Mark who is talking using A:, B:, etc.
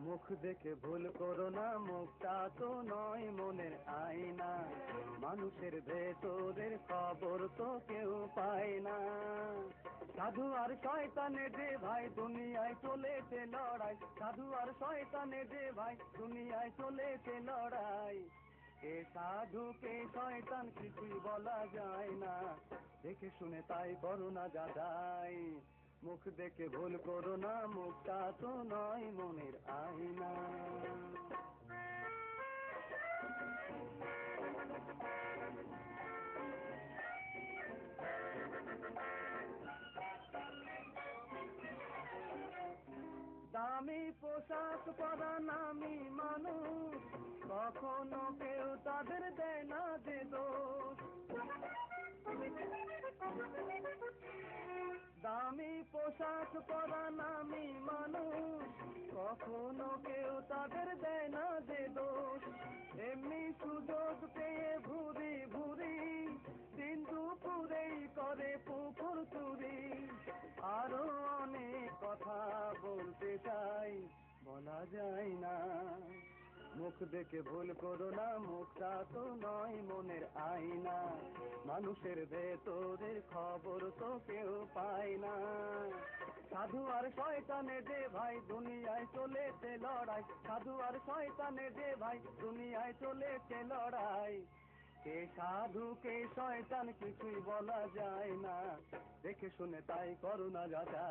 A: মুখ দেখে ভুল করো না, মুখটা তো নয় মনের আয়না। মানুষের ভেতরের খবর তো কেউ পায় না। সাধু আর শয়তানের যে ভাই দুনিয়ায় চলেছে লড়াই, সাধু আর শয়তানের যে ভাই দুনিয়ায় চলেছে লড়াই। কে সাধু কে শয়তান কিছুই বলা যায় না, দেখে শুনে তাই করো না যাচাই। মুখ দেখে ভুল করো না, মুখটা তো নয় মনের আয়না। দামি পোশাক পরা নামি মানুষ, কখনো কেউ তাদের দেয় না যে দোষ। দামি পোশাক পরা নামি মানুষ, কখনো কেউ তাদের দেয় না যে দোষ। এমনি সুযোগ পেয়ে ভুরি ভুরি দিন দুপুরেই করে পুকুর চুরি। আরো অনেক কথা বলতে চাই, বলা যায় না। মুখ দেখে ভুল করো না, মুখটা তো নয় মনের আয়না। মানুষের ভেতরের খবর তো কেউ পায় না। সাধু আর শয়তানের যে ভাই দুনিয়ায় চলেছে লড়াই, সাধু আর শয়তানের যে ভাই দুনিয়ায় চলেছে লড়াই। কে সাধু কে শয়তান কিছুই বলা যায় না, দেখে শুনে তাই করো না যাচাই।